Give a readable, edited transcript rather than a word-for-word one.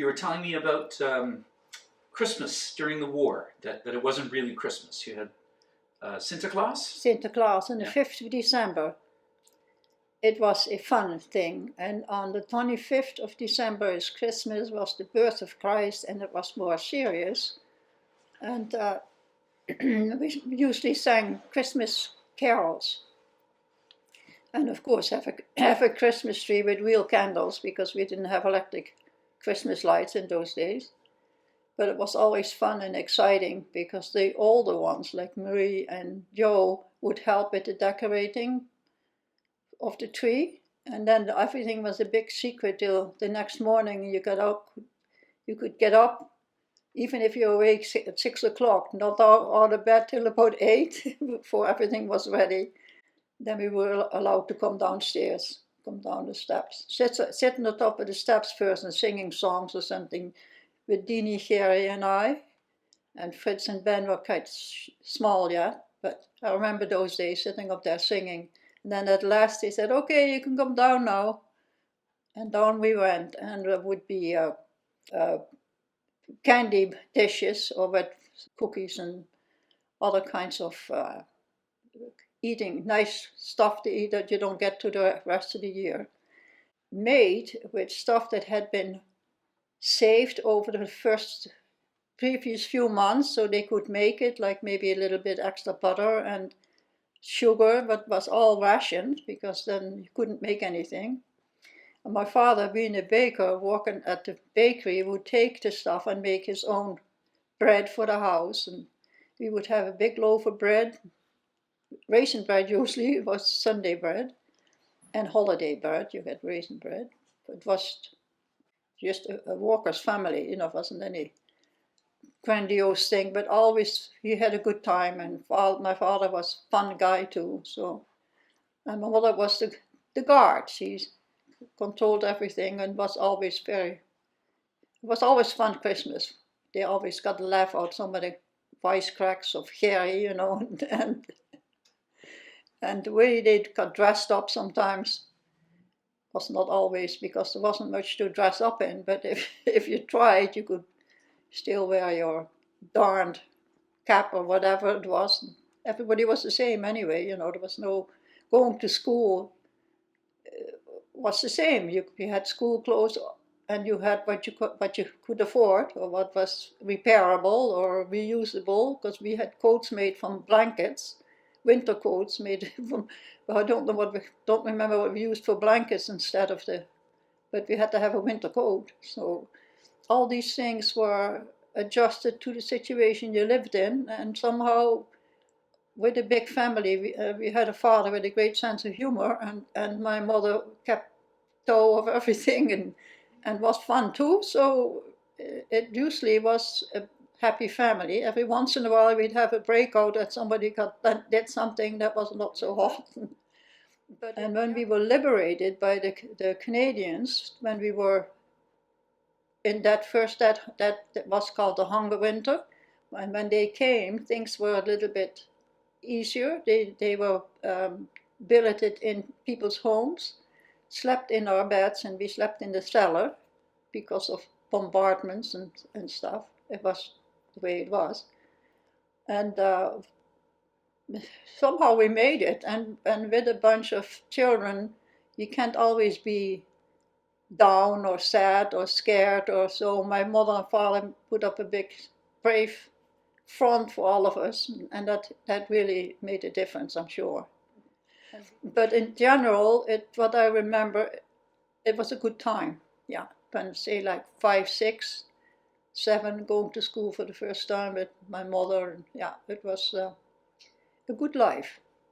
You were telling me about Christmas during the war, that it wasn't really Christmas. You had Sinterklaas? Sinterklaas on the 5th of December. It was a fun thing, and on the 25th of December is Christmas, was the birth of Christ, and it was more serious. And we usually sang Christmas carols. And of course have a Christmas tree with real candles, because we didn't have electric Christmas lights in those days. But it was always fun and exciting, because the older ones, like Marie and Joe, would help with the decorating of the tree, and then everything was a big secret till the next morning. You could get up, even if you're awake at 6 o'clock, not out of bed till about 8 before everything was ready. Then we were allowed to come downstairs, come down the steps, sit on the top of the steps first and singing songs or something with Dini, Gerry and I. And Fritz and Ben were quite small yet, but I remember those days sitting up there singing. And then at last they said, okay, you can come down now. And down we went, and there would be candy dishes or with cookies and other kinds of eating, nice stuff to eat that you don't get to the rest of the year. Made with stuff that had been saved over the previous few months, so they could make it, like maybe a little bit extra butter and sugar, but was all rationed, because then you couldn't make anything. And my father, being a baker, working at the bakery, would take the stuff and make his own bread for the house. And we would have a big loaf of bread, raisin bread usually, it was Sunday bread, and holiday bread, you had raisin bread. It was just a worker's family, it wasn't any grandiose thing, but always he had a good time, and my father was a fun guy too. So, and my mother was the guard. She controlled everything and was always it was always fun Christmas. They always got a laugh out some of the wisecracks of Gerry, and the way they got dressed up sometimes was not always, because there wasn't much to dress up in, but if you tried, you could still wear your darned cap or whatever it was. Everybody was the same anyway, there was no going to school was the same. You had school clothes, and you had what you could afford, or what was repairable or reusable, because we had coats made from blankets, winter coats made from, I don't remember what we used for blankets instead of but we had to have a winter coat. So all these things were adjusted to the situation you lived in, and somehow with a big family, we had a father with a great sense of humor, and my mother kept toe of everything and was fun too. So it usually was a happy family. Every once in a while we'd have a breakout that somebody did something that was not so hot. And when we were liberated by the Canadians, when we were in that was called the Hunger Winter, and when they came, things were a little bit easier. They were billeted in people's homes, slept in our beds, and we slept in the cellar because of bombardments and stuff. It was the way it was. And somehow we made it, and with a bunch of children, you can't always be down or sad or scared or so. My mother and father put up a big, brave front for all of us, and that really made a difference, I'm sure. But in general, what I remember, it was a good time. Yeah, when say like 5, 6, 7, going to school for the first time with my mother. Yeah, it was a good life.